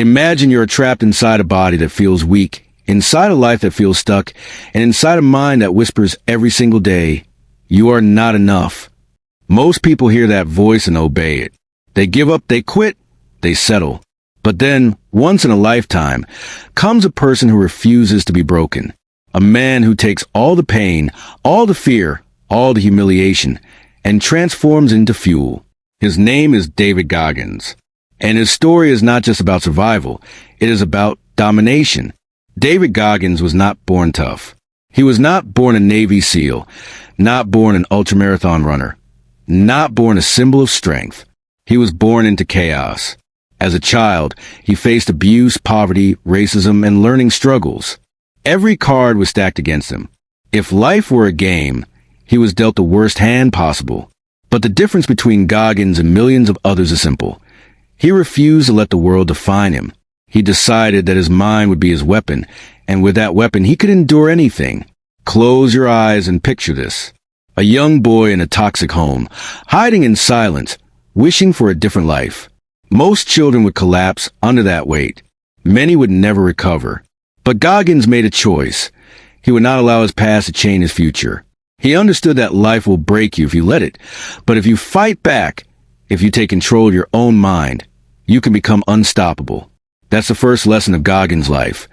Imagine you're trapped inside a body that feels weak, inside a life that feels stuck, and inside a mind that whispers every single day, "You are not enough." Most people hear that voice and obey it. They give up, they quit, they settle. But then, once in a lifetime, comes a person who refuses to be broken. A man who takes all the pain, all the fear, all the humiliation, and transforms into fuel. His name is David Goggins. And his story is not just about survival, it is about domination. David Goggins was not born tough. He was not born a Navy SEAL, not born an ultramarathon runner, not born a symbol of strength. He was born into chaos. As a child, he faced abuse, poverty, racism, and learning struggles. Every card was stacked against him. If life were a game, he was dealt the worst hand possible. But the difference between Goggins and millions of others is simple. He refused to let the world define him. He decided that his mind would be his weapon, and with that weapon he could endure anything. Close your eyes and picture this. A young boy in a toxic home, hiding in silence, wishing for a different life. Most children would collapse under that weight. Many would never recover. But Goggins made a choice. He would not allow his past to change his future. He understood that life will break you if you let it. But if you fight back, if you take control of your own mind, you can become unstoppable. That's the first lesson of Goggins' life.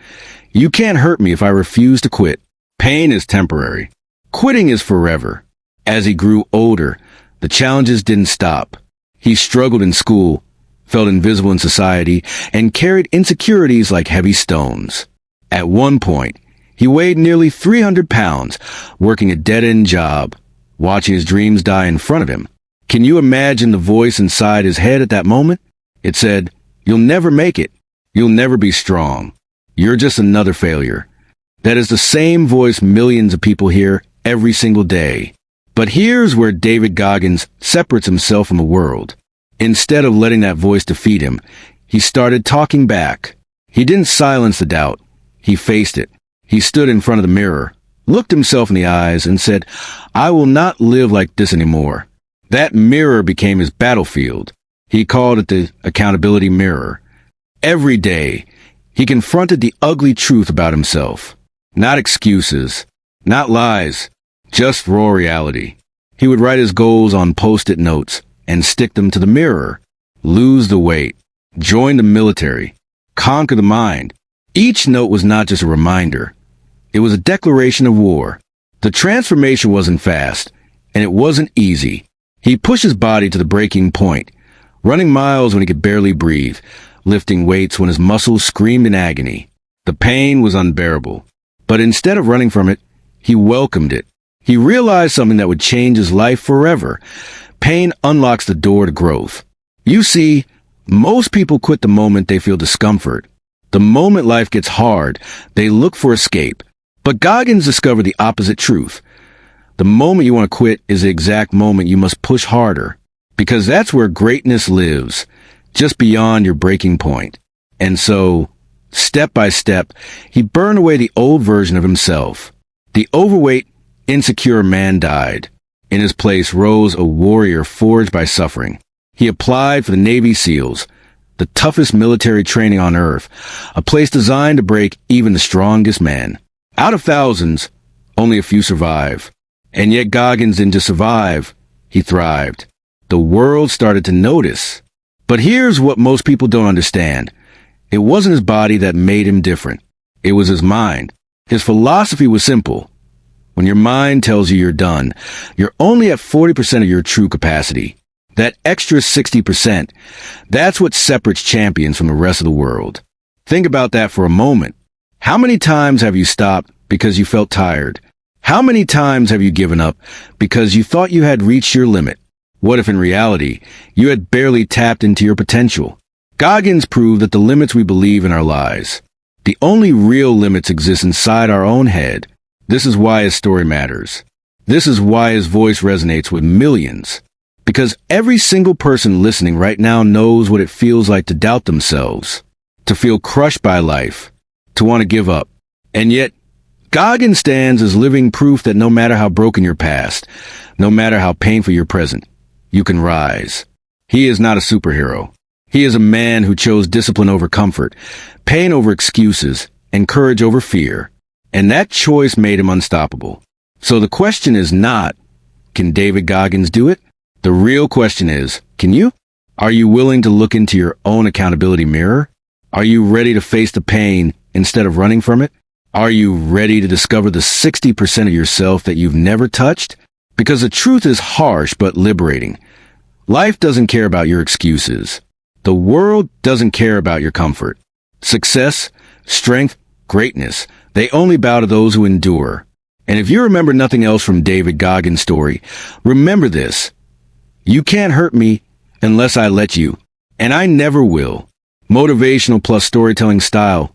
You can't hurt me if I refuse to quit. Pain is temporary. Quitting is forever. As he grew older, the challenges didn't stop. He struggled in school, felt invisible in society, and carried insecurities like heavy stones. At one point, he weighed nearly 300 pounds, working a dead-end job, watching his dreams die in front of him. Can you imagine the voice inside his head at that moment? It said, "You'll never make it. You'll never be strong. You're just another failure." That is the same voice millions of people hear every single day. But here's where David Goggins separates himself from the world. Instead of letting that voice defeat him, he started talking back. He didn't silence the doubt. He faced it. He stood in front of the mirror, looked himself in the eyes, and said, "I will not live like this anymore." That mirror became his battlefield. He called it the accountability mirror. Every day, he confronted the ugly truth about himself. Not excuses, not lies, just raw reality. He would write his goals on post-it notes and stick them to the mirror. Lose the weight, join the military, conquer the mind. Each note was not just a reminder. It was a declaration of war. The transformation wasn't fast, and it wasn't easy. He pushed his body to the breaking point, running miles when he could barely breathe, lifting weights when his muscles screamed in agony. The pain was unbearable. But instead of running from it, he welcomed it. He realized something that would change his life forever. Pain unlocks the door to growth. You see, most people quit the moment they feel discomfort. The moment life gets hard, they look for escape. But Goggins discovered the opposite truth. The moment you want to quit is the exact moment you must push harder. Because that's where greatness lives, just beyond your breaking point. And so, step by step, he burned away the old version of himself. The overweight, insecure man died. In his place rose a warrior forged by suffering. He applied for the Navy SEALs, the toughest military training on earth, a place designed to break even the strongest man. Out of thousands, only a few survive. And yet Goggins didn't just survive, he thrived. The world started to notice. But here's what most people don't understand. It wasn't his body that made him different. It was his mind. His philosophy was simple. When your mind tells you you're done, you're only at 40% of your true capacity. That extra 60%, that's what separates champions from the rest of the world. Think about that for a moment. How many times have you stopped because you felt tired? How many times have you given up because you thought you had reached your limit? What if in reality, you had barely tapped into your potential? Goggins proved that the limits we believe in are lies. The only real limits exist inside our own head. This is why his story matters. This is why his voice resonates with millions. Because every single person listening right now knows what it feels like to doubt themselves, to feel crushed by life, to want to give up. And yet, Goggins stands as living proof that no matter how broken your past, no matter how painful your present, you can rise. He is not a superhero. He is a man who chose discipline over comfort, pain over excuses, and courage over fear. And that choice made him unstoppable. So the question is not, can David Goggins do it? The real question is, can you? Are you willing to look into your own accountability mirror? Are you ready to face the pain instead of running from it? Are you ready to discover the 60% of yourself that you've never touched? Because the truth is harsh but liberating. Life doesn't care about your excuses. The world doesn't care about your comfort. Success, strength, greatness, they only bow to those who endure. And if you remember nothing else from David Goggins' story, remember this. You can't hurt me unless I let you, and I never will. Motivational plus storytelling style.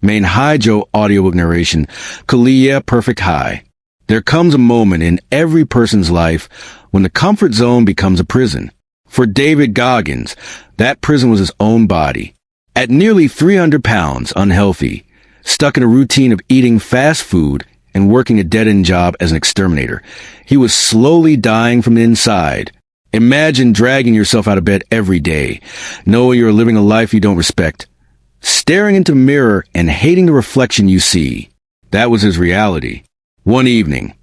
Main High Joe audiobook narration. Kalia Perfect High. There comes a moment in every person's life when the comfort zone becomes a prison. For David Goggins, that prison was his own body. At nearly 300 pounds, unhealthy, stuck in a routine of eating fast food and working a dead-end job as an exterminator, he was slowly dying from the inside. Imagine dragging yourself out of bed every day, knowing you're living a life you don't respect, staring into the mirror and hating the reflection you see. That was his reality. One evening,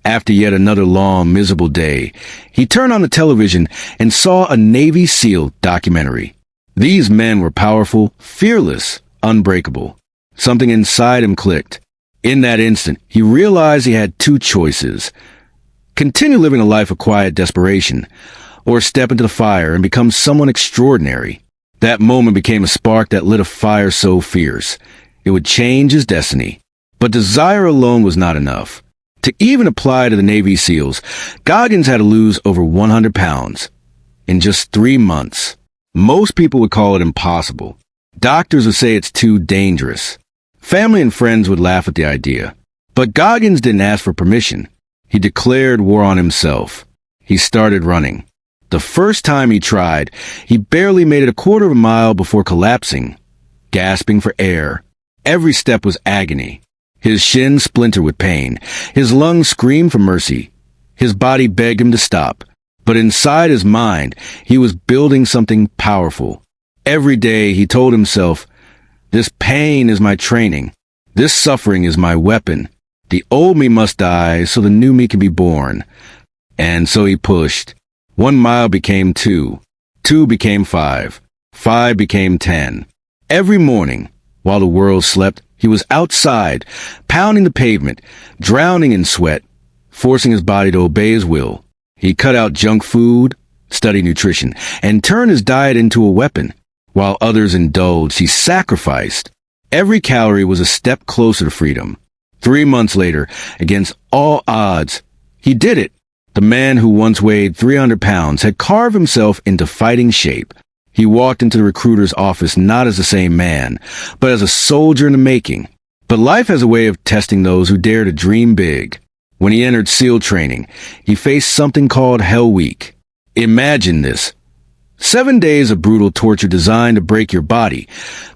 after yet another long, miserable day, he turned on the television and saw a Navy SEAL documentary. These men were powerful, fearless, unbreakable. Something inside him clicked. In that instant, he realized he had two choices. Continue living a life of quiet desperation, or step into the fire and become someone extraordinary. That moment became a spark that lit a fire so fierce, it would change his destiny. But desire alone was not enough. To even apply to the Navy SEALs, Goggins had to lose over 100 pounds in just 3 months. Most people would call it impossible. Doctors would say it's too dangerous. Family and friends would laugh at the idea. But Goggins didn't ask for permission. He declared war on himself. He started running. The first time he tried, he barely made it a quarter of a mile before collapsing, gasping for air. Every step was agony. His shins splintered with pain. His lungs screamed for mercy. His body begged him to stop. But inside his mind, he was building something powerful. Every day he told himself, "This pain is my training. This suffering is my weapon. The old me must die so the new me can be born." And so he pushed. 1 mile became 2. 2 became 5. 5 became 10. Every morning, while the world slept, he was outside, pounding the pavement, drowning in sweat, forcing his body to obey his will. He cut out junk food, studied nutrition, and turned his diet into a weapon. While others indulged, he sacrificed. Every calorie was a step closer to freedom. 3 months later, against all odds, he did it. The man who once weighed 300 pounds had carved himself into fighting shape. He walked into the recruiter's office not as the same man, but as a soldier in the making. But life has a way of testing those who dare to dream big. When he entered SEAL training, he faced something called Hell Week. Imagine this. 7 days of brutal torture designed to break your body,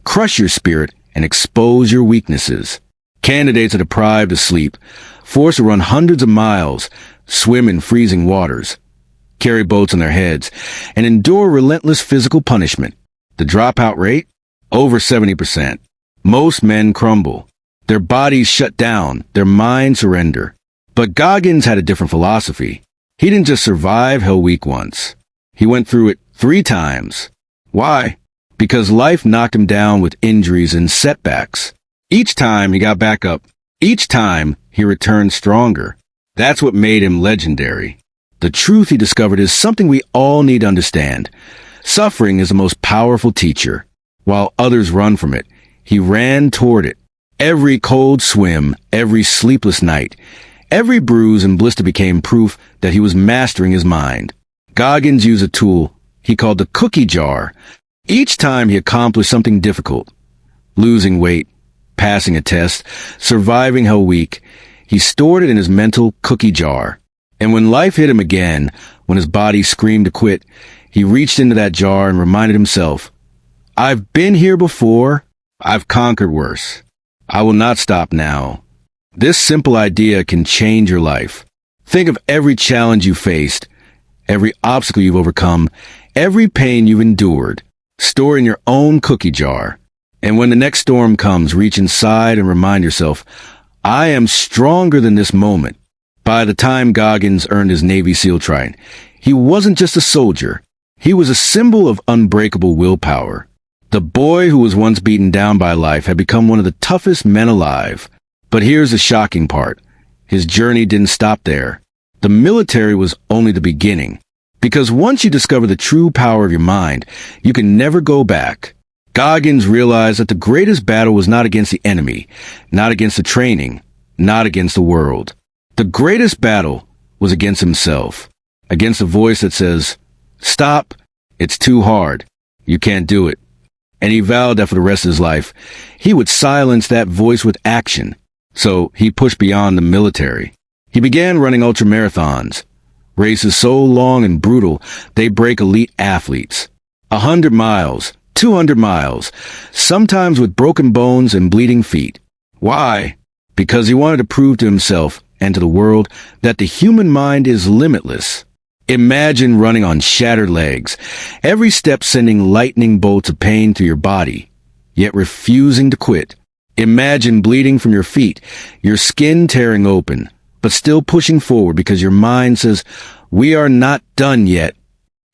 crush your spirit, and expose your weaknesses. Candidates are deprived of sleep, forced to run hundreds of miles, swim in freezing waters, carry boats on their heads, and endure relentless physical punishment. The dropout rate? Over 70%. Most men crumble. Their bodies shut down, their minds surrender. But Goggins had a different philosophy. He didn't just survive Hell Week once. He went through it 3 times. Why? Because life knocked him down with injuries and setbacks. Each time he got back up. Each time he returned stronger. That's what made him legendary. The truth he discovered is something we all need to understand. Suffering is the most powerful teacher. While others run from it, he ran toward it. Every cold swim, every sleepless night, every bruise and blister became proof that he was mastering his mind. Goggins used a tool he called the cookie jar. Each time he accomplished something difficult, losing weight, passing a test, surviving Hell Week, he stored it in his mental cookie jar. And when life hit him again, when his body screamed to quit, he reached into that jar and reminded himself, "I've been here before. I've conquered worse. I will not stop now." This simple idea can change your life. Think of every challenge you faced, every obstacle you've overcome, every pain you've endured. Store in your own cookie jar. And when the next storm comes, reach inside and remind yourself, I am stronger than this moment. By the time Goggins earned his Navy SEAL trident, he wasn't just a soldier. He was a symbol of unbreakable willpower. The boy who was once beaten down by life had become one of the toughest men alive. But here's the shocking part. His journey didn't stop there. The military was only the beginning. Because once you discover the true power of your mind, you can never go back. Goggins realized that the greatest battle was not against the enemy, not against the training, not against the world. The greatest battle was against himself, against a voice that says, stop, it's too hard, you can't do it. And he vowed that for the rest of his life, he would silence that voice with action. So he pushed beyond the military. He began running ultramarathons, races so long and brutal they break elite athletes. 100 miles, 200 miles, sometimes with broken bones and bleeding feet. Why? Because he wanted to prove to himself and to the world that the human mind is limitless. Imagine running on shattered legs, every step sending lightning bolts of pain through your body, yet refusing to quit. Imagine bleeding from your feet, your skin tearing open, but still pushing forward because your mind says, we are not done yet.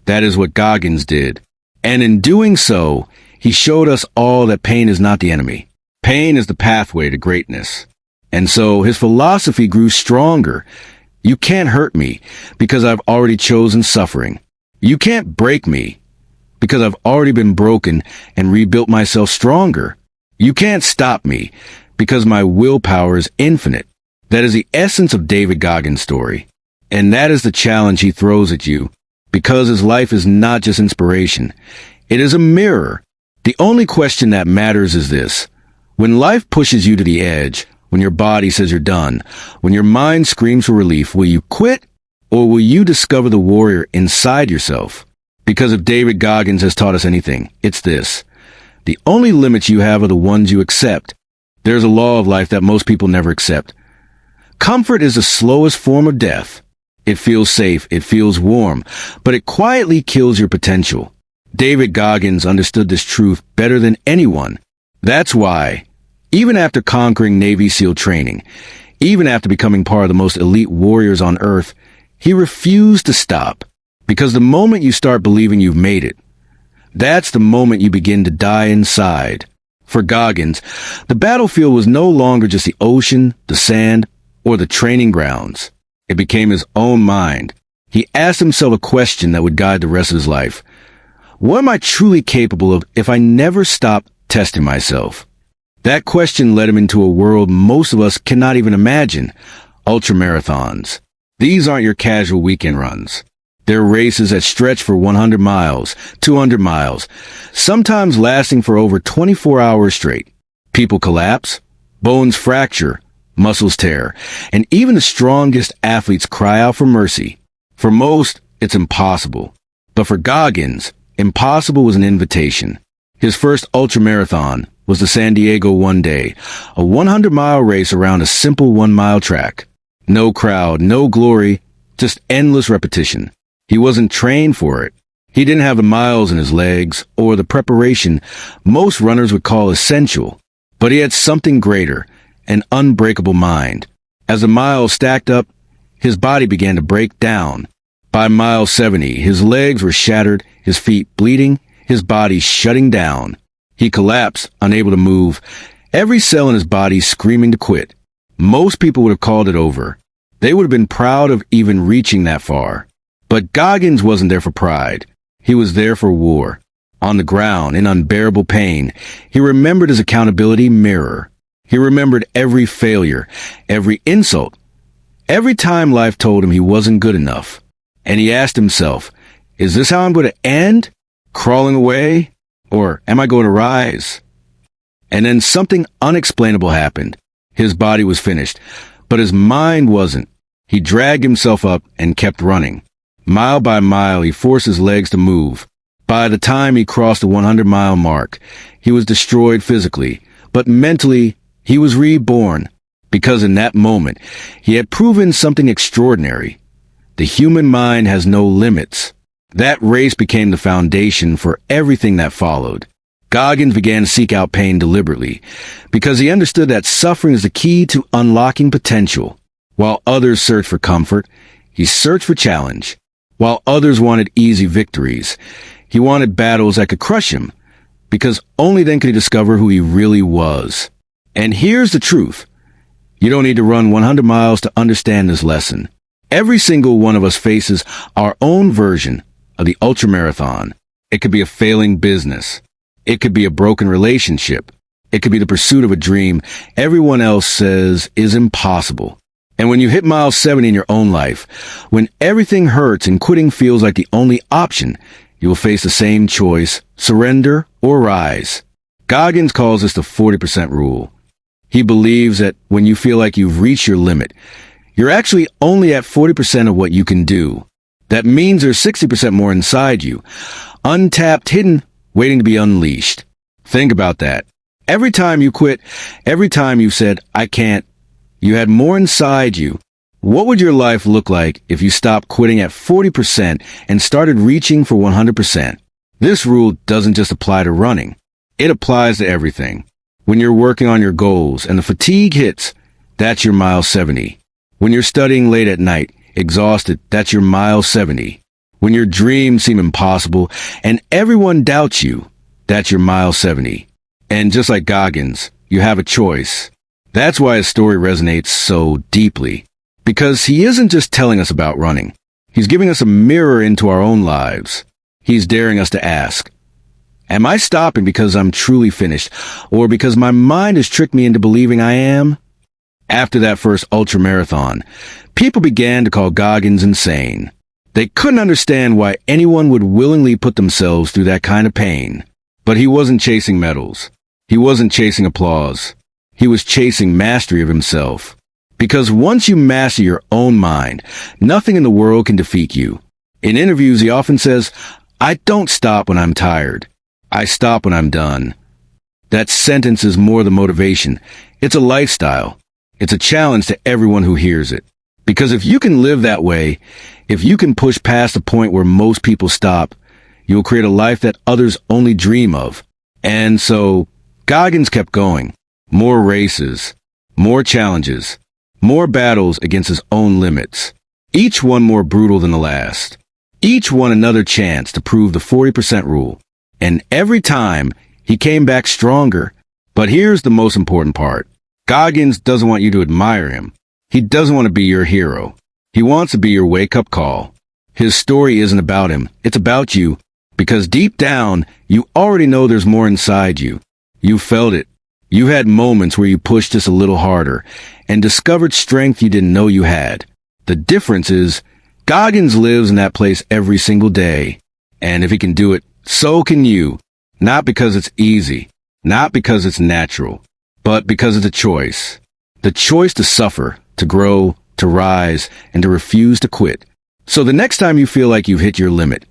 That is what Goggins did. And in doing so, he showed us all that pain is not the enemy. Pain is the pathway to greatness. And so his philosophy grew stronger. You can't hurt me because I've already chosen suffering. You can't break me because I've already been broken and rebuilt myself stronger. You can't stop me because my willpower is infinite. That is the essence of David Goggins' story. And that is the challenge he throws at you, because his life is not just inspiration. It is a mirror. The only question that matters is this. When life pushes you to the edge, when your body says you're done, when your mind screams for relief, will you quit or will you discover the warrior inside yourself? Because if David Goggins has taught us anything, it's this. The only limits you have are the ones you accept. There's a law of life that most people never accept. Comfort is the slowest form of death. It feels safe, it feels warm, but it quietly kills your potential. David Goggins understood this truth better than anyone. That's why, even after conquering Navy SEAL training, even after becoming part of the most elite warriors on earth, he refused to stop. Because the moment you start believing you've made it, that's the moment you begin to die inside. For Goggins, the battlefield was no longer just the ocean, the sand, or the training grounds. It became his own mind. He asked himself a question that would guide the rest of his life. What am I truly capable of if I never stop testing myself? That question led him into a world most of us cannot even imagine. Ultramarathons. These aren't your casual weekend runs. They're races that stretch for 100 miles, 200 miles, sometimes lasting for over 24 hours straight. People collapse, bones fracture, muscles tear, and even the strongest athletes cry out for mercy. For most, it's impossible. But for Goggins, impossible was an invitation. His first ultramarathon was the San Diego One Day, a 100-mile race around a simple 1-mile track. No crowd, no glory, just endless repetition. He wasn't trained for it. He didn't have the miles in his legs or the preparation most runners would call essential. But he had something greater, an unbreakable mind. As the miles stacked up, his body began to break down. By mile 70, his legs were shattered, his feet bleeding, his body shutting down. He collapsed, unable to move, every cell in his body screaming to quit. Most people would have called it over. They would have been proud of even reaching that far. But Goggins wasn't there for pride. He was there for war. On the ground, in unbearable pain, he remembered his accountability mirror. He remembered every failure, every insult, every time life told him he wasn't good enough. And he asked himself, is this how I'm going to end? Crawling away? Or am I going to rise? And then something unexplainable happened. His body was finished, but his mind wasn't. He dragged himself up and kept running. Mile by mile, he forced his legs to move. By the time he crossed the 100-mile mark, he was destroyed physically, but mentally, he was reborn. Because in that moment, he had proven something extraordinary. The human mind has no limits. That race became the foundation for everything that followed. Goggins began to seek out pain deliberately because he understood that suffering is the key to unlocking potential. While others searched for comfort, he searched for challenge. While others wanted easy victories, he wanted battles that could crush him, because only then could he discover who he really was. And here's the truth. You don't need to run 100 miles to understand this lesson. Every single one of us faces our own version of the ultramarathon. It could be a failing business. It could be a broken relationship. It could be the pursuit of a dream everyone else says is impossible. And when you hit mile 70 in your own life, when everything hurts and quitting feels like the only option, you will face the same choice: surrender or rise. Goggins calls this the 40% rule. He believes that when you feel like you've reached your limit, you're actually only at 40% of what you can do. That means there's 60% more inside you, untapped, hidden, waiting to be unleashed. Think about that. Every time you quit, every time you said, "I can't," you had more inside you. What would your life look like if you stopped quitting at 40% and started reaching for 100%? This rule doesn't just apply to running. It applies to everything. When you're working on your goals and the fatigue hits, that's your mile 70. When you're studying late at night, exhausted, that's your mile 70. When your dreams seem impossible and everyone doubts you, that's your mile 70. And just like Goggins, you have a choice. That's why his story resonates so deeply. Because he isn't just telling us about running. He's giving us a mirror into our own lives. He's daring us to ask, am I stopping because I'm truly finished, or because my mind has tricked me into believing I am? After that first ultramarathon, people began to call Goggins insane. They couldn't understand why anyone would willingly put themselves through that kind of pain. But he wasn't chasing medals. He wasn't chasing applause. He was chasing mastery of himself. Because once you master your own mind, nothing in the world can defeat you. In interviews, he often says, "I don't stop when I'm tired. I stop when I'm done." That sentence is more than motivation. It's a lifestyle. It's a challenge to everyone who hears it. Because if you can live that way, if you can push past the point where most people stop, you'll create a life that others only dream of. And so, Goggins kept going. More races, more challenges, more battles against his own limits. Each one more brutal than the last. Each one another chance to prove the 40% rule. And every time, he came back stronger. But here's the most important part. Goggins doesn't want you to admire him. He doesn't want to be your hero. He wants to be your wake-up call. His story isn't about him. It's about you. Because deep down, you already know there's more inside you. You felt it. You had moments where you pushed just a little harder and discovered strength you didn't know you had. The difference is, Goggins lives in that place every single day. And if he can do it, so can you. Not because it's easy, not because it's natural, but because it's a choice. The choice to suffer, to grow, to rise, and to refuse to quit. So the next time you feel like you've hit your limit,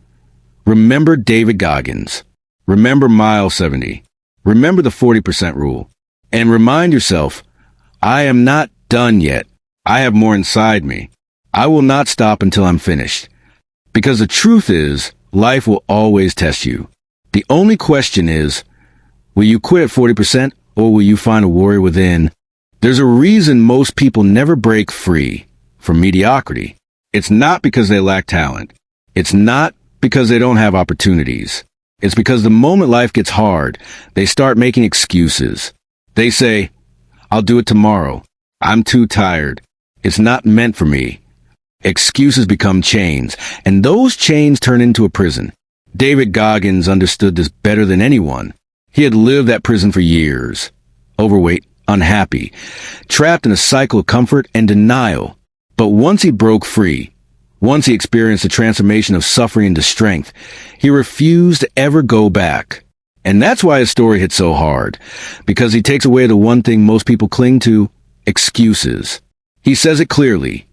remember David Goggins. Remember mile 70. Remember the 40% rule. And remind yourself, I am not done yet. I have more inside me. I will not stop until I'm finished. Because the truth is, life will always test you. The only question is, will you quit at 40% or will you find a warrior within? There's a reason most people never break free from mediocrity. It's not because they lack talent. It's not because they don't have opportunities. It's because the moment life gets hard, they start making excuses. They say, I'll do it tomorrow. I'm too tired. It's not meant for me. Excuses become chains, and those chains turn into a prison. David Goggins understood this better than anyone. He had lived that prison for years. Overweight, unhappy, trapped in a cycle of comfort and denial. But once he broke free, once he experienced the transformation of suffering into strength, he refused to ever go back. And that's why his story hit so hard, because he takes away the one thing most people cling to, excuses. He says it clearly.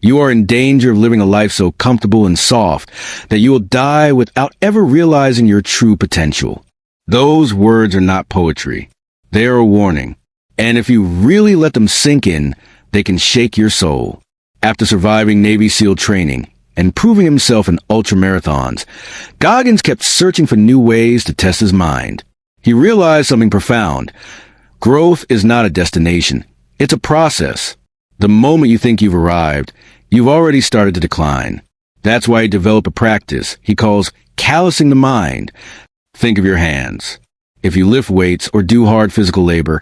You are in danger of living a life so comfortable and soft that you will die without ever realizing your true potential. Those words are not poetry. They are a warning. And if you really let them sink in, they can shake your soul. After surviving Navy SEAL training, and proving himself in ultramarathons, Goggins kept searching for new ways to test his mind. He realized something profound. Growth is not a destination. It's a process. The moment you think you've arrived, you've already started to decline. That's why he developed a practice he calls callousing the mind. Think of your hands. If you lift weights or do hard physical labor,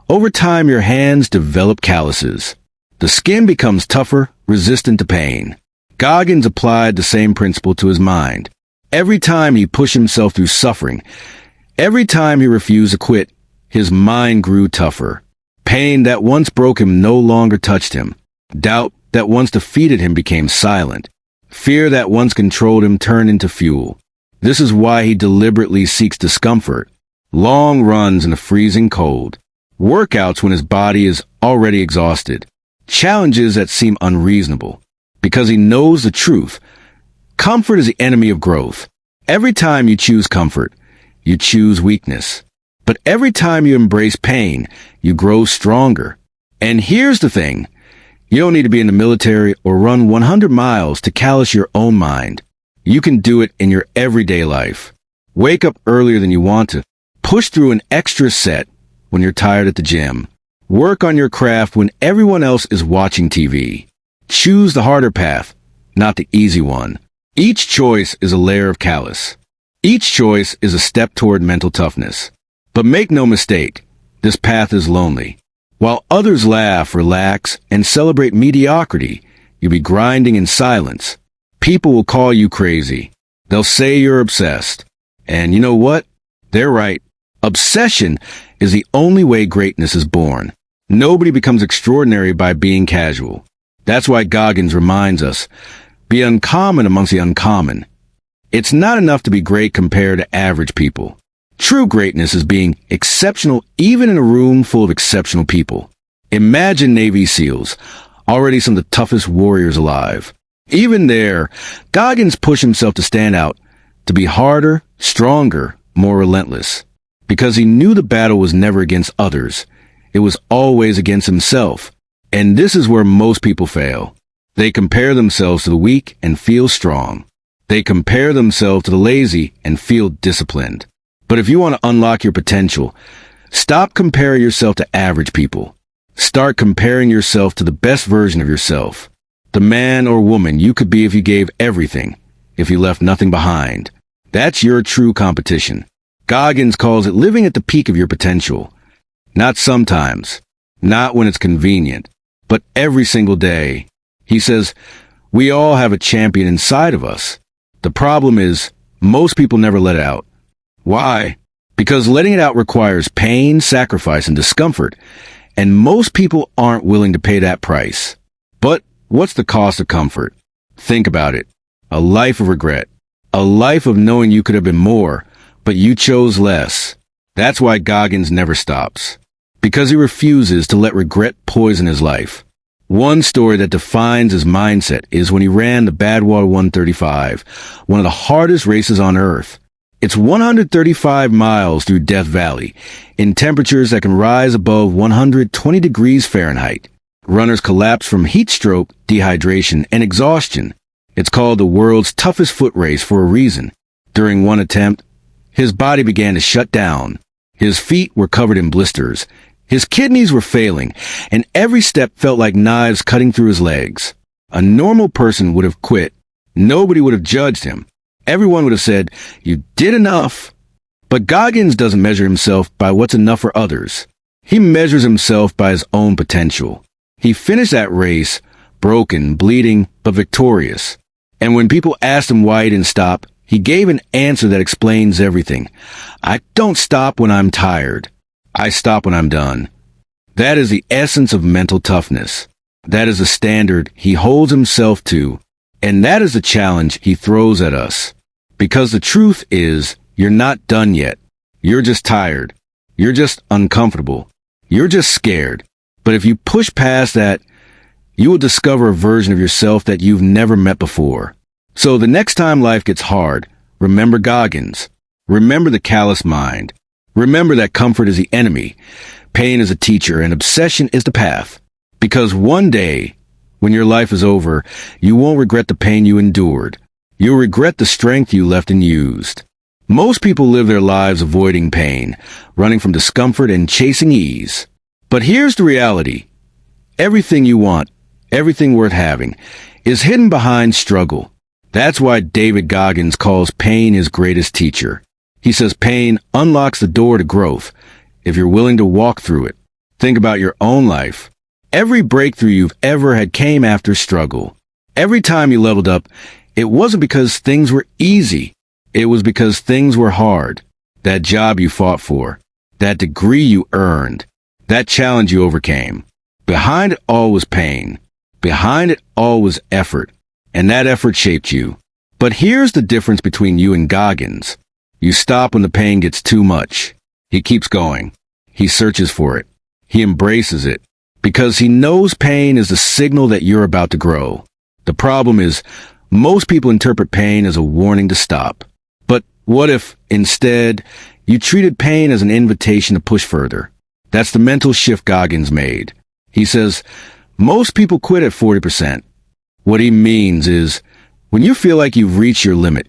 over time your hands develop calluses. The skin becomes tougher, resistant to pain. Goggins applied the same principle to his mind. Every time he pushed himself through suffering, every time he refused to quit, his mind grew tougher. Pain that once broke him no longer touched him. Doubt that once defeated him became silent. Fear that once controlled him turned into fuel. This is why he deliberately seeks discomfort. Long runs in the freezing cold. Workouts when his body is already exhausted. Challenges that seem unreasonable. Because he knows the truth. Comfort is the enemy of growth. Every time you choose comfort, you choose weakness. But every time you embrace pain, you grow stronger. And here's the thing. You don't need to be in the military or run 100 miles to callous your own mind. You can do it in your everyday life. Wake up earlier than you want to. Push through an extra set when you're tired at the gym. Work on your craft when everyone else is watching TV. Choose the harder path, not the easy one. Each choice is a layer of callus. Each choice is a step toward mental toughness. But make no mistake, this path is lonely. While others laugh, relax, and celebrate mediocrity, you'll be grinding in silence. People will call you crazy. They'll say you're obsessed. And you know what? They're right. Obsession is the only way greatness is born. Nobody becomes extraordinary by being casual. That's why Goggins reminds us, be uncommon amongst the uncommon. It's not enough to be great compared to average people. True greatness is being exceptional even in a room full of exceptional people. Imagine Navy SEALs, already some of the toughest warriors alive. Even there, Goggins pushed himself to stand out, to be harder, stronger, more relentless. Because he knew the battle was never against others. It was always against himself. And this is where most people fail. They compare themselves to the weak and feel strong. They compare themselves to the lazy and feel disciplined. But if you want to unlock your potential, stop comparing yourself to average people. Start comparing yourself to the best version of yourself. The man or woman you could be if you gave everything, if you left nothing behind. That's your true competition. Goggins calls it living at the peak of your potential. Not sometimes, not when it's convenient, but every single day. He says, we all have a champion inside of us. The problem is, most people never let it out. Why? Because letting it out requires pain, sacrifice, and discomfort, and most people aren't willing to pay that price. But what's the cost of comfort? Think about it. A life of regret. A life of knowing you could have been more, but you chose less. That's why Goggins never stops. Because he refuses to let regret poison his life. One story that defines his mindset is when he ran the Badwater 135, one of the hardest races on Earth. It's 135 miles through Death Valley, in temperatures that can rise above 120 degrees Fahrenheit. Runners collapse from heat stroke, dehydration, and exhaustion. It's called the world's toughest foot race for a reason. During one attempt, his body began to shut down. His feet were covered in blisters. His kidneys were failing, and every step felt like knives cutting through his legs. A normal person would have quit. Nobody would have judged him. Everyone would have said, you did enough. But Goggins doesn't measure himself by what's enough for others. He measures himself by his own potential. He finished that race, broken, bleeding, but victorious. And when people asked him why he didn't stop, he gave an answer that explains everything. I don't stop when I'm tired. I stop when I'm done. That is the essence of mental toughness. That is the standard he holds himself to. And that is the challenge he throws at us. Because the truth is, you're not done yet. You're just tired. You're just uncomfortable. You're just scared. But if you push past that, you will discover a version of yourself that you've never met before. So the next time life gets hard, remember Goggins. Remember the callous mind. Remember that comfort is the enemy, pain is a teacher, and obsession is the path. Because one day, When your life is over, you won't regret the pain you endured. You'll regret the strength you left unused. Most people live their lives avoiding pain, running from discomfort and chasing ease. But here's the reality. Everything you want, everything worth having, is hidden behind struggle. That's why David Goggins calls pain his greatest teacher. He says pain unlocks the door to growth if you're willing to walk through it. Think about your own life. Every breakthrough you've ever had came after struggle. Every time you leveled up, it wasn't because things were easy. It was because things were hard. That job you fought for, that degree you earned, that challenge you overcame. Behind it all was pain. Behind it all was effort. And that effort shaped you. But here's the difference between you and Goggins. You stop when the pain gets too much. He keeps going. He searches for it. He embraces it. Because he knows pain is the signal that you're about to grow. The problem is, most people interpret pain as a warning to stop. But what if, instead, you treated pain as an invitation to push further? That's the mental shift Goggins made. He says, most people quit at 40%. What he means is, when you feel like you've reached your limit,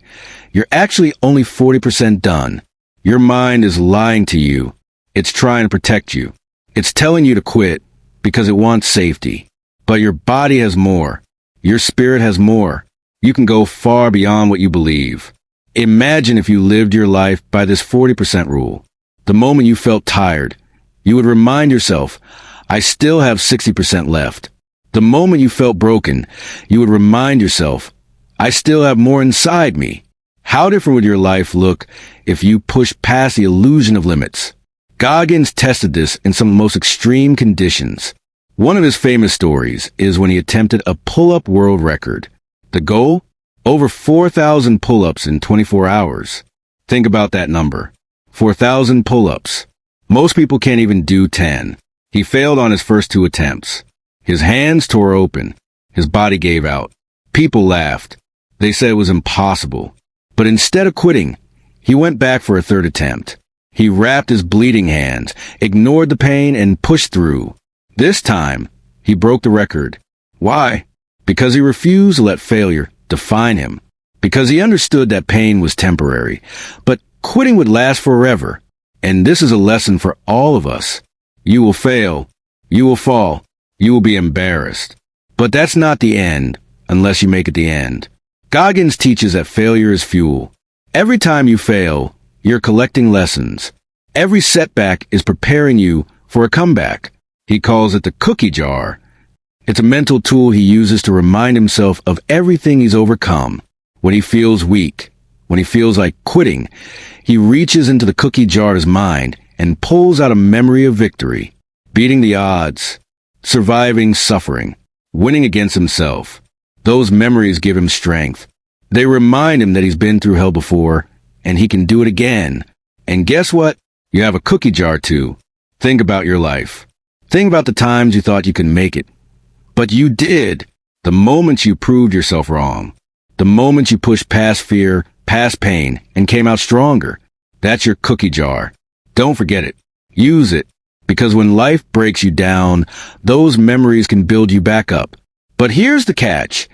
you're actually only 40% done. Your mind is lying to you. It's trying to protect you. It's telling you to quit because it wants safety. But your body has more. Your spirit has more. You can go far beyond what you believe. Imagine if you lived your life by this 40% rule. The moment you felt tired, you would remind yourself, I still have 60% left. The moment you felt broken, you would remind yourself, I still have more inside me. How different would your life look if you pushed past the illusion of limits? Goggins tested this in some of the most extreme conditions. One of his famous stories is when he attempted a pull-up world record. The goal? Over 4,000 pull-ups in 24 hours. Think about that number. 4,000 pull-ups. Most people can't even do 10. He failed on his first 2 attempts. His hands tore open. His body gave out. People laughed. They said it was impossible. But instead of quitting, he went back for a 3rd attempt. He wrapped his bleeding hands, ignored the pain, and pushed through. This time, he broke the record. Why? Because he refused to let failure define him. Because he understood that pain was temporary, but quitting would last forever. And this is a lesson for all of us. You will fail. You will fall. You will be embarrassed. But that's not the end, unless you make it the end. Goggins teaches that failure is fuel. Every time you fail, you're collecting lessons. Every setback is preparing you for a comeback. He calls it the cookie jar. It's a mental tool he uses to remind himself of everything he's overcome. When he feels weak, when he feels like quitting, he reaches into the cookie jar of his mind and pulls out a memory of victory, beating the odds, surviving suffering, winning against himself. Those memories give him strength. They remind him that he's been through hell before, and he can do it again. And guess what? You have a cookie jar too. Think about your life. Think about the times you thought you could make it. But you did. The moments you proved yourself wrong. The moments you pushed past fear, past pain, and came out stronger. That's your cookie jar. Don't forget it. Use it. Because when life breaks you down, those memories can build you back up. But here's the catch.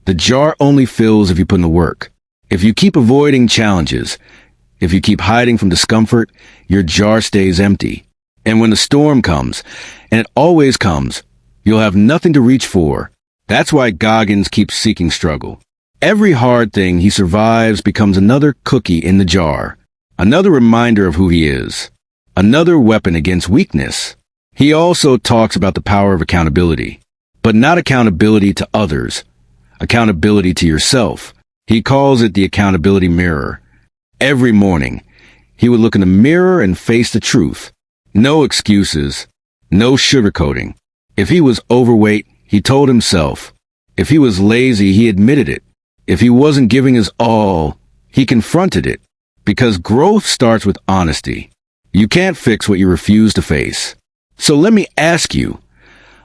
The jar only fills if you put in the work. If you keep avoiding challenges, if you keep hiding from discomfort, your jar stays empty. And when the storm comes, and it always comes, you'll have nothing to reach for. That's why Goggins keeps seeking struggle. Every hard thing he survives becomes another cookie in the jar, another reminder of who he is, another weapon against weakness. He also talks about the power of accountability, but not accountability to others, accountability to yourself. He calls it the accountability mirror. Every morning, he would look in the mirror and face the truth. No excuses, no sugarcoating. If he was overweight, he told himself. If he was lazy, he admitted it. If he wasn't giving his all, he confronted it. Because growth starts with honesty. You can't fix what you refuse to face. So let me ask you,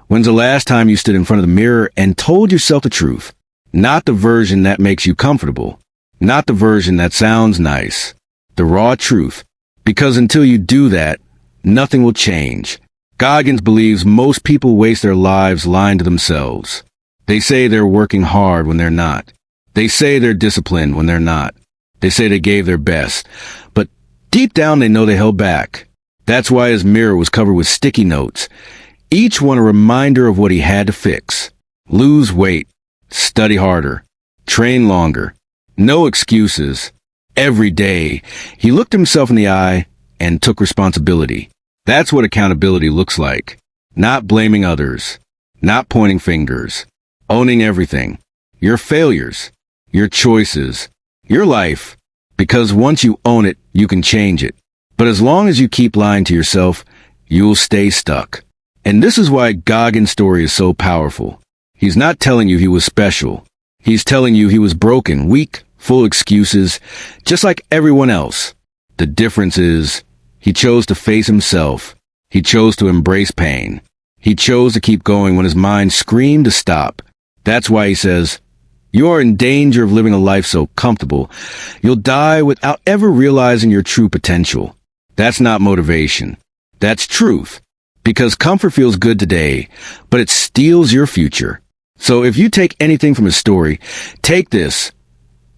when's the last time you stood in front of the mirror and told yourself the truth? Not the version that makes you comfortable. Not the version that sounds nice. The raw truth. Because until you do that, nothing will change. Goggins believes most people waste their lives lying to themselves. They say they're working hard when they're not. They say they're disciplined when they're not. They say they gave their best. But deep down they know they held back. That's why his mirror was covered with sticky notes, each one a reminder of what he had to fix. Lose weight, study harder, train longer. No excuses. Every day, he looked himself in the eye and took responsibility. That's what accountability looks like. Not blaming others, not pointing fingers, owning everything. Your failures, your choices, your life. Because once you own it, you can change it. But as long as you keep lying to yourself, you'll stay stuck. And this is why Goggins' story is so powerful. He's not telling you he was special. He's telling you he was broken, weak, full of excuses, just like everyone else. The difference is, he chose to face himself. He chose to embrace pain. He chose to keep going when his mind screamed to stop. That's why he says, you are in danger of living a life so comfortable, you'll die without ever realizing your true potential. That's not motivation. That's truth. Because comfort feels good today, but it steals your future. So if you take anything from his story, take this.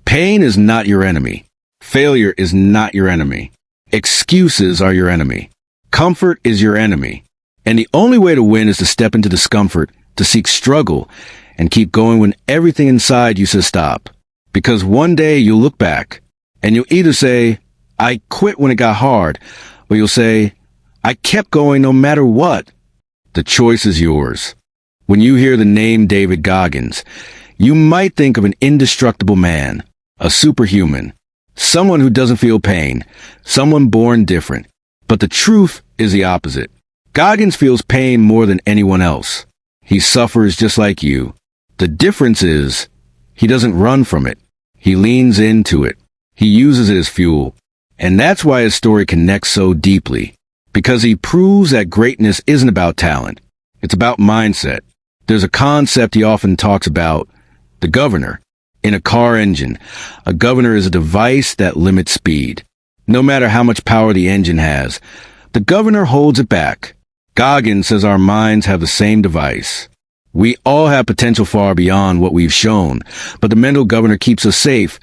Pain is not your enemy. Failure is not your enemy. Excuses are your enemy. Comfort is your enemy. And the only way to win is to step into discomfort, to seek struggle, and keep going when everything inside you says stop. Because one day you'll look back, and you'll either say, I quit when it got hard, or you'll say, I kept going no matter what. The choice is yours. When you hear the name David Goggins, you might think of an indestructible man, a superhuman, someone who doesn't feel pain, someone born different. But the truth is the opposite. Goggins feels pain more than anyone else. He suffers just like you. The difference is, he doesn't run from it. He leans into it. He uses it as fuel. And that's why his story connects so deeply. Because he proves that greatness isn't about talent. It's about mindset. There's a concept he often talks about, the governor. In a car engine, a governor is a device that limits speed. No matter how much power the engine has, the governor holds it back. Goggins says our minds have the same device. We all have potential far beyond what we've shown, but the mental governor keeps us safe,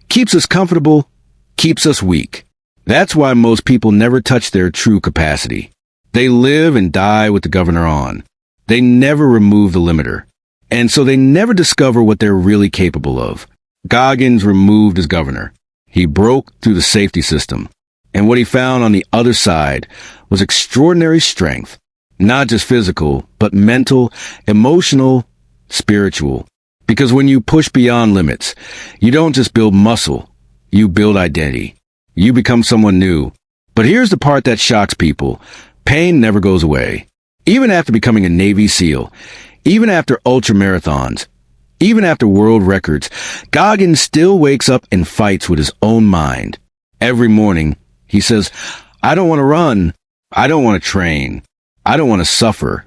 keeps us comfortable, keeps us weak. That's why most people never touch their true capacity. They live and die with the governor on. They never remove the limiter. And so they never discover what they're really capable of. Goggins removed his governor. He broke through the safety system. And what he found on the other side was extraordinary strength. Not just physical, but mental, emotional, spiritual. Because when you push beyond limits, you don't just build muscle, you build identity. You become someone new. But here's the part that shocks people. Pain never goes away. Even after becoming a Navy SEAL, even after ultra marathons, even after world records, Goggins still wakes up and fights with his own mind. Every morning, he says, I don't want to run. I don't want to train. I don't want to suffer.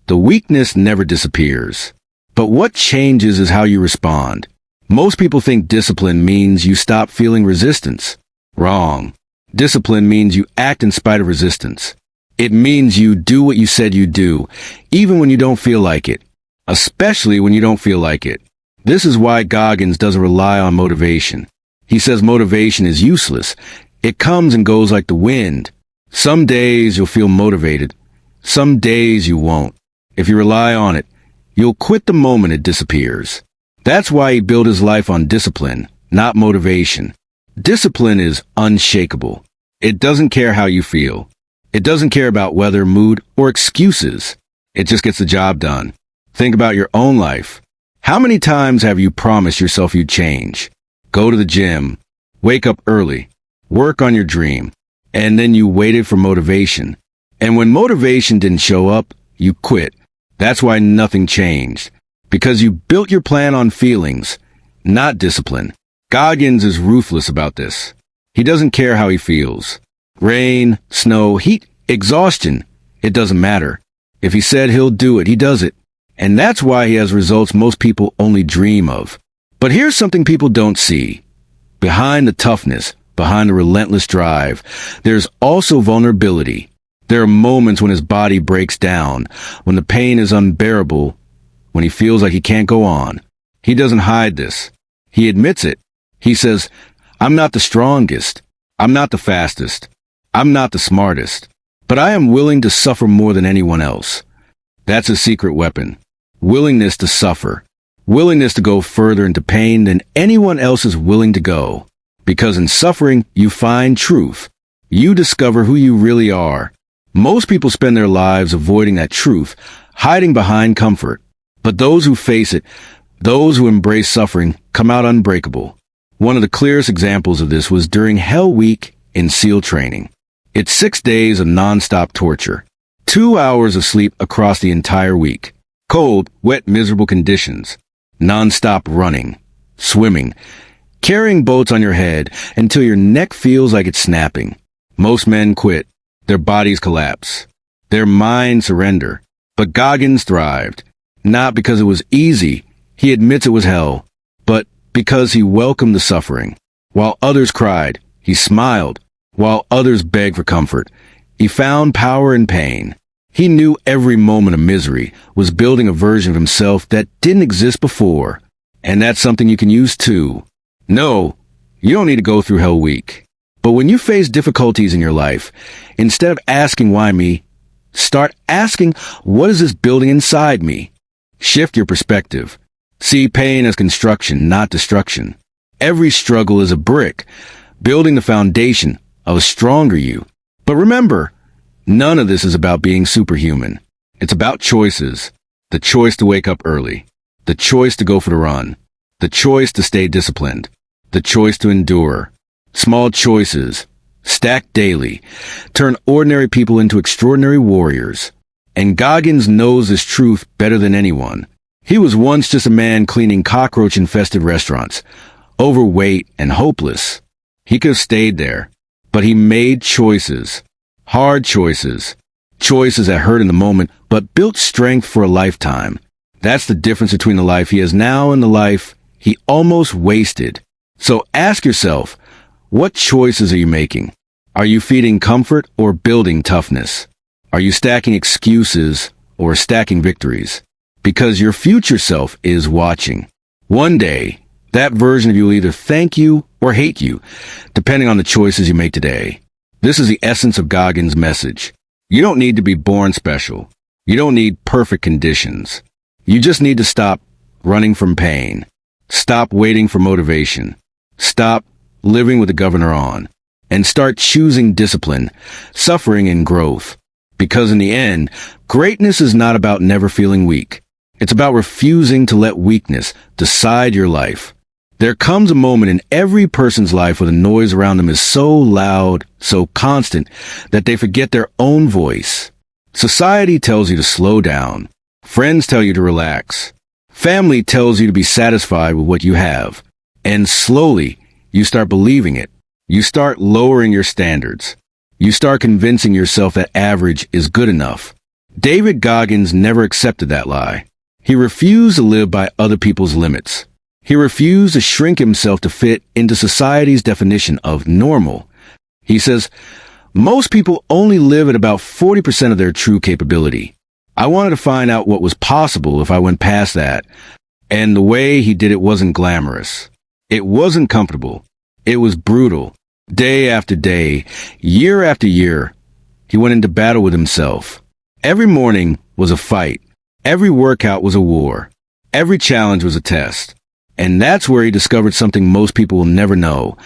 The weakness never disappears. But what changes is how you respond. Most people think discipline means you stop feeling resistance. Wrong. Discipline means you act in spite of resistance. It means you do what you said you'd do, even when you don't feel like it. Especially when you don't feel like it. This is why Goggins doesn't rely on motivation. He says motivation is useless. It comes and goes like the wind. Some days you'll feel motivated. Some days you won't. If you rely on it, you'll quit the moment it disappears. That's why he built his life on discipline, not motivation. Discipline is unshakable. It doesn't care how you feel. It doesn't care about weather, mood, or excuses. It just gets the job done. Think about your own life. How many times have you promised yourself you'd change? Go to the gym, wake up early, work on your dream, and then you waited for motivation. And when motivation didn't show up, you quit. That's why nothing changed. Because you built your plan on feelings, not discipline. Goggins is ruthless about this. He doesn't care how he feels. Rain, snow, heat, exhaustion. It doesn't matter. If he said he'll do it, he does it. And that's why he has results most people only dream of. But here's something people don't see. Behind the toughness, behind the relentless drive, there's also vulnerability. There are moments when his body breaks down, when the pain is unbearable, when he feels like he can't go on. He doesn't hide this. He admits it. He says, I'm not the strongest. I'm not the fastest. I'm not the smartest. But I am willing to suffer more than anyone else. That's a secret weapon. Willingness to suffer. Willingness to go further into pain than anyone else is willing to go. Because in suffering, you find truth. You discover who you really are. Most people spend their lives avoiding that truth, hiding behind comfort. But those who face it, those who embrace suffering, come out unbreakable. One of the clearest examples of this was during Hell Week in SEAL training. It's 6 days of non-stop torture. 2 hours of sleep across the entire week. Cold, wet, miserable conditions. Non-stop running, swimming, carrying boats on your head until your neck feels like it's snapping. Most men quit. Their bodies collapse. Their minds surrender. But Goggins thrived. Not because it was easy, he admits it was hell, but because he welcomed the suffering. While others cried, he smiled. While others begged for comfort, he found power in pain. He knew every moment of misery was building a version of himself that didn't exist before. And that's something you can use too. No, you don't need to go through Hell Week. But when you face difficulties in your life, instead of asking why me, start asking, what is this building inside me? Shift your perspective. See pain as construction, not destruction. Every struggle is a brick, building the foundation of a stronger you. But remember, none of this is about being superhuman. It's about choices. The choice to wake up early. The choice to go for the run. The choice to stay disciplined. The choice to endure. Small choices, stacked daily, turn ordinary people into extraordinary warriors. And Goggins knows this truth better than anyone. He was once just a man cleaning cockroach-infested restaurants, overweight and hopeless. He could have stayed there, but he made choices. Hard choices. Choices that hurt in the moment, but built strength for a lifetime. That's the difference between the life he has now and the life he almost wasted. So ask yourself, what choices are you making? Are you feeding comfort or building toughness? Are you stacking excuses or stacking victories? Because your future self is watching. One day, that version of you will either thank you or hate you, depending on the choices you make today. This is the essence of Goggins' message. You don't need to be born special. You don't need perfect conditions. You just need to stop running from pain. Stop waiting for motivation. Stop living with the governor on. And start choosing discipline, suffering, and growth. Because in the end, greatness is not about never feeling weak. It's about refusing to let weakness decide your life. There comes a moment in every person's life where the noise around them is so loud, so constant, that they forget their own voice. Society tells you to slow down. Friends tell you to relax. Family tells you to be satisfied with what you have. And slowly, you start believing it. You start lowering your standards. You start convincing yourself that average is good enough. David Goggins never accepted that lie. He refused to live by other people's limits. He refused to shrink himself to fit into society's definition of normal. He says, most people only live at about 40% of their true capability. I wanted to find out what was possible if I went past that. And the way he did it wasn't glamorous. It wasn't comfortable. It was brutal. Day after day, year after year, he went into battle with himself. Every morning was a fight. Every workout was a war. Every challenge was a test. And that's where he discovered something most people will never know.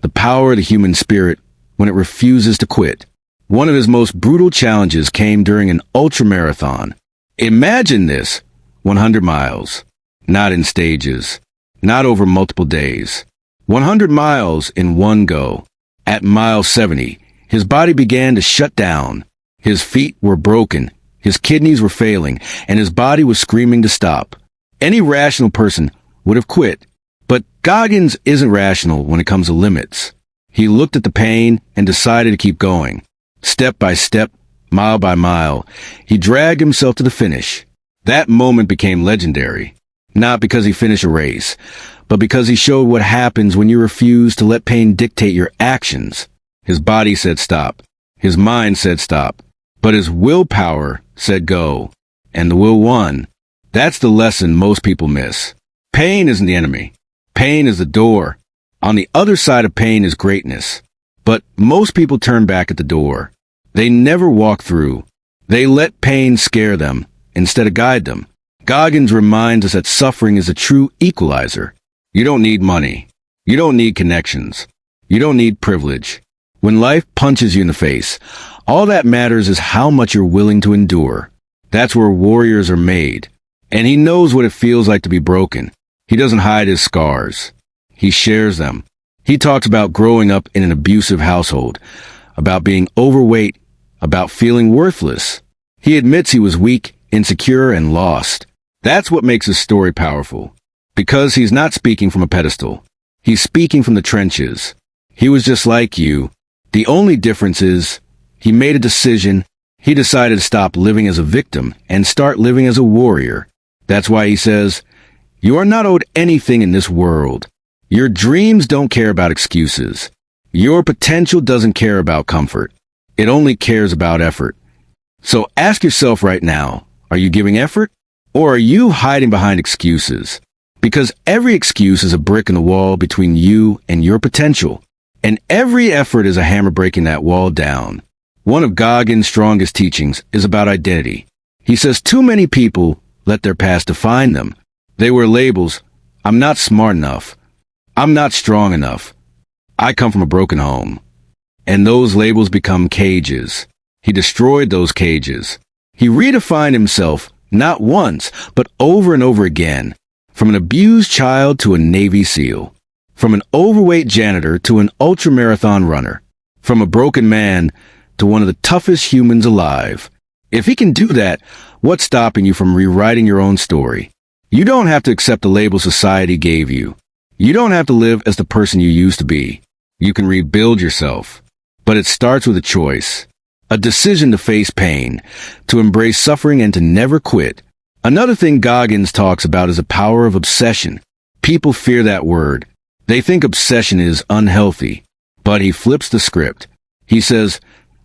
The power of the human spirit when it refuses to quit. One of his most brutal challenges came during an ultramarathon. Imagine this, 100 miles. Not in stages. Not over multiple days. 100 miles in one go. At mile 70, his body began to shut down. His feet were broken. His kidneys were failing, and his body was screaming to stop. Any rational person would have quit. But Goggins isn't rational when it comes to limits. He looked at the pain and decided to keep going. Step by step, mile by mile, he dragged himself to the finish. That moment became legendary. Not because he finished a race, but because he showed what happens when you refuse to let pain dictate your actions. His body said stop. His mind said stop. But his willpower said go. And the will won. That's the lesson most people miss. Pain isn't the enemy. Pain is the door. On the other side of pain is greatness. But most people turn back at the door. They never walk through. They let pain scare them instead of guide them. Goggins reminds us that suffering is a true equalizer. You don't need money. You don't need connections. You don't need privilege. When life punches you in the face, all that matters is how much you're willing to endure. That's where warriors are made. And he knows what it feels like to be broken. He doesn't hide his scars. He shares them. He talks about growing up in an abusive household, about being overweight, about feeling worthless. He admits he was weak, insecure, and lost. That's what makes his story powerful. Because he's not speaking from a pedestal. He's speaking from the trenches. He was just like you. The only difference is, he made a decision. He decided to stop living as a victim and start living as a warrior. That's why he says, "You are not owed anything in this world. Your dreams don't care about excuses. Your potential doesn't care about comfort. It only cares about effort." So ask yourself right now, are you giving effort? Or are you hiding behind excuses? Because every excuse is a brick in the wall between you and your potential. And every effort is a hammer breaking that wall down. One of Goggins' strongest teachings is about identity. He says too many people let their past define them. They wear labels. I'm not smart enough. I'm not strong enough. I come from a broken home. And those labels become cages. He destroyed those cages. He redefined himself not once, but over and over again. From an abused child to a Navy SEAL. From an overweight janitor to an ultramarathon runner. From a broken man to one of the toughest humans alive. If he can do that, what's stopping you from rewriting your own story? You don't have to accept the label society gave you. You don't have to live as the person you used to be. You can rebuild yourself. But it starts with a choice. A decision to face pain, to embrace suffering, and to never quit. Another thing Goggins talks about is the power of obsession. People fear that word. They think obsession is unhealthy. But he flips the script. He says,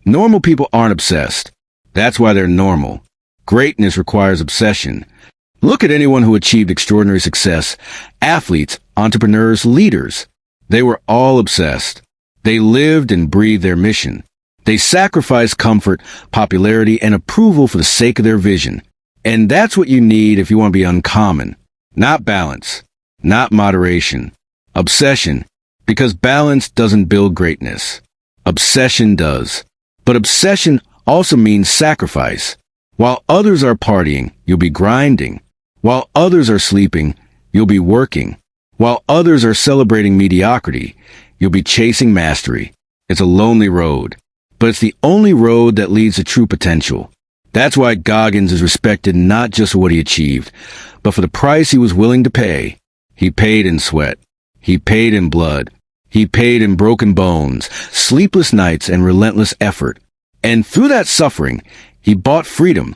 normal people aren't obsessed. That's why they're normal. Greatness requires obsession. Look at anyone who achieved extraordinary success. Athletes, entrepreneurs, leaders. They were all obsessed. They lived and breathed their mission. They sacrificed comfort, popularity, and approval for the sake of their vision. And that's what you need if you want to be uncommon. Not balance. Not moderation. Obsession. Because balance doesn't build greatness. Obsession does. But obsession also means sacrifice. While others are partying, you'll be grinding. While others are sleeping, you'll be working. While others are celebrating mediocrity, you'll be chasing mastery. It's a lonely road. But it's the only road that leads to true potential. That's why Goggins is respected not just for what he achieved, but for the price he was willing to pay. He paid in sweat. He paid in blood. He paid in broken bones, sleepless nights, and relentless effort. And through that suffering, he bought freedom.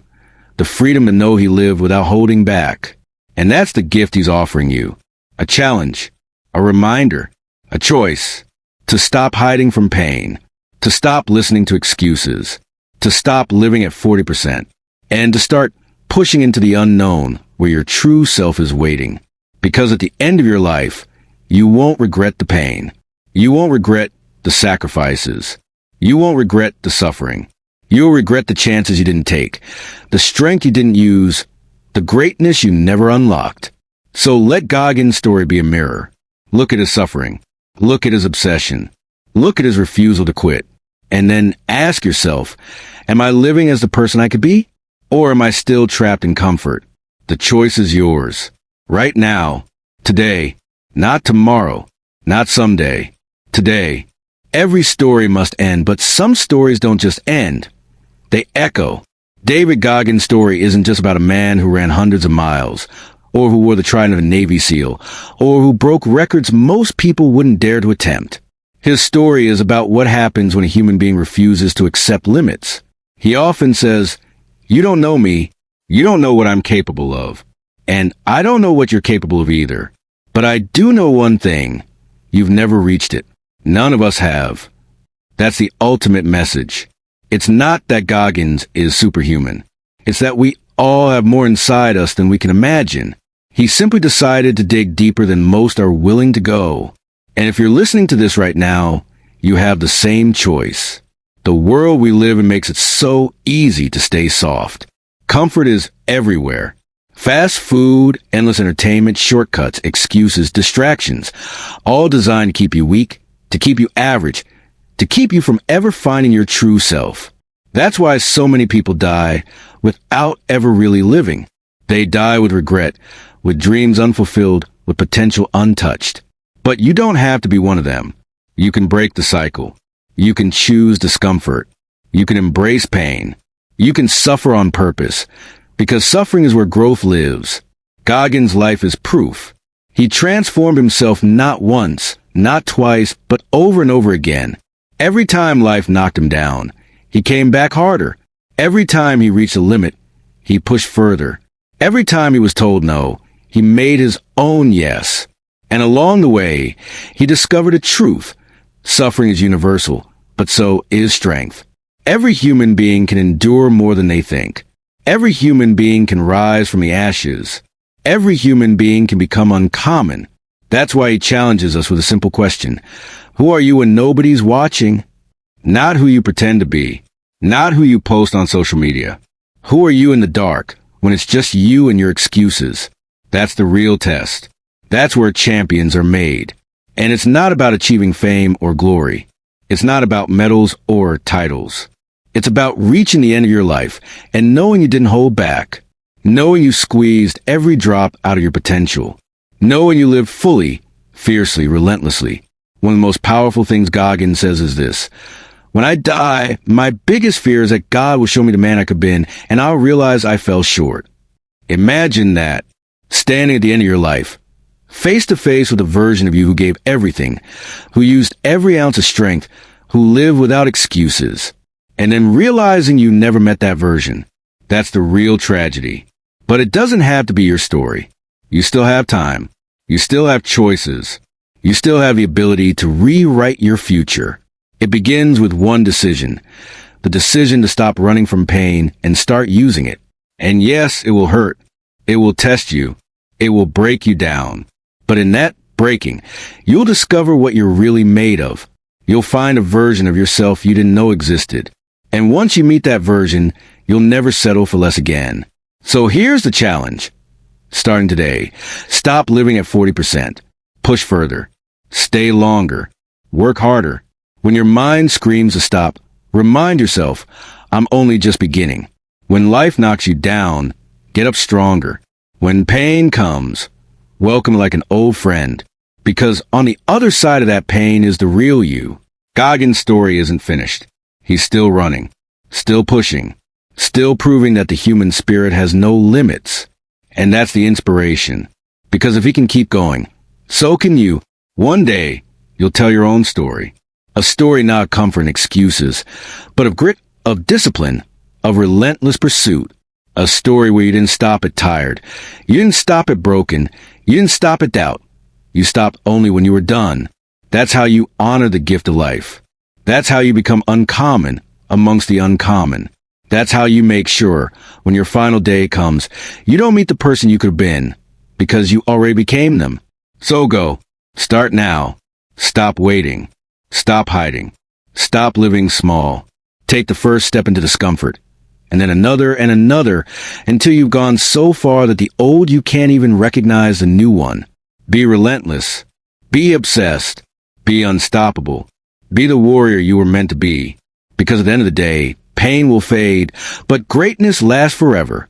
The freedom to know he lived without holding back. And that's the gift he's offering you. A challenge. A reminder. A choice. To stop hiding from pain. To stop listening to excuses. To stop living at 40%. And to start pushing into the unknown where your true self is waiting. Because at the end of your life, you won't regret the pain. You won't regret the sacrifices. You won't regret the suffering. You'll regret the chances you didn't take, the strength you didn't use, the greatness you never unlocked. So let Goggins' story be a mirror. Look at his suffering. Look at his obsession. Look at his refusal to quit. And then ask yourself, am I living as the person I could be? Or am I still trapped in comfort? The choice is yours. Right now. Today. Not tomorrow. Not someday. Today. Every story must end, but some stories don't just end. They echo. David Goggins' story isn't just about a man who ran hundreds of miles, or who wore the trident of a Navy SEAL, or who broke records most people wouldn't dare to attempt. His story is about what happens when a human being refuses to accept limits. He often says, "You don't know me. You don't know what I'm capable of. And I don't know what you're capable of either. But I do know one thing. You've never reached it. None of us have." That's the ultimate message. It's not that Goggins is superhuman. It's that we all have more inside us than we can imagine. He simply decided to dig deeper than most are willing to go. And if you're listening to this right now, you have the same choice. The world we live in makes it so easy to stay soft. Comfort is everywhere. Fast food, endless entertainment, shortcuts, excuses, distractions, all designed to keep you weak, to keep you average, to keep you from ever finding your true self. That's why so many people die without ever really living. They die with regret, with dreams unfulfilled, with potential untouched. But you don't have to be one of them. You can break the cycle. You can choose discomfort. You can embrace pain. You can suffer on purpose, because suffering is where growth lives. Goggins' life is proof. He transformed himself not once, not twice, but over and over again. Every time life knocked him down, he came back harder. Every time he reached a limit, he pushed further. Every time he was told no, he made his own yes. And along the way, he discovered a truth. Suffering is universal, but so is strength. Every human being can endure more than they think. Every human being can rise from the ashes. Every human being can become uncommon. That's why he challenges us with a simple question. Who are you when nobody's watching? Not who you pretend to be. Not who you post on social media. Who are you in the dark when it's just you and your excuses? That's the real test. That's where champions are made. And it's not about achieving fame or glory. It's not about medals or titles. It's about reaching the end of your life and knowing you didn't hold back. Knowing you squeezed every drop out of your potential. Knowing you lived fully, fiercely, relentlessly. One of the most powerful things Goggins says is this. When I die, my biggest fear is that God will show me the man I could have been, and I'll realize I fell short. Imagine that, standing at the end of your life, face to face with a version of you who gave everything, who used every ounce of strength, who lived without excuses, and then realizing you never met that version. That's the real tragedy. But it doesn't have to be your story. You still have time. You still have choices. You still have the ability to rewrite your future. It begins with one decision. The decision to stop running from pain and start using it. And yes, it will hurt. It will test you. It will break you down. But in that breaking, you'll discover what you're really made of. You'll find a version of yourself you didn't know existed. And once you meet that version, you'll never settle for less again. So here's the challenge. Starting today, stop living at 40%. Push further. Stay longer. Work harder. When your mind screams to stop, remind yourself, I'm only just beginning. When life knocks you down, get up stronger. When pain comes, welcome like an old friend. Because on the other side of that pain is the real you. Goggins' story isn't finished. He's still running, still pushing, still proving that the human spirit has no limits. And that's the inspiration. Because if he can keep going, so can you. One day, you'll tell your own story. A story not of comfort and excuses, but of grit, of discipline, of relentless pursuit. A story where you didn't stop at tired. You didn't stop at broken. You didn't stop at doubt. You stopped only when you were done. That's how you honor the gift of life. That's how you become uncommon amongst the uncommon. That's how you make sure, when your final day comes, you don't meet the person you could have been, because you already became them. So go. Start now. Stop waiting. Stop hiding. Stop living small. Take the first step into discomfort, and then another and another, until you've gone so far that the old you can't even recognize the new one. Be relentless. Be obsessed. Be unstoppable. Be the warrior you were meant to be. Because at the end of the day, pain will fade, but greatness lasts forever.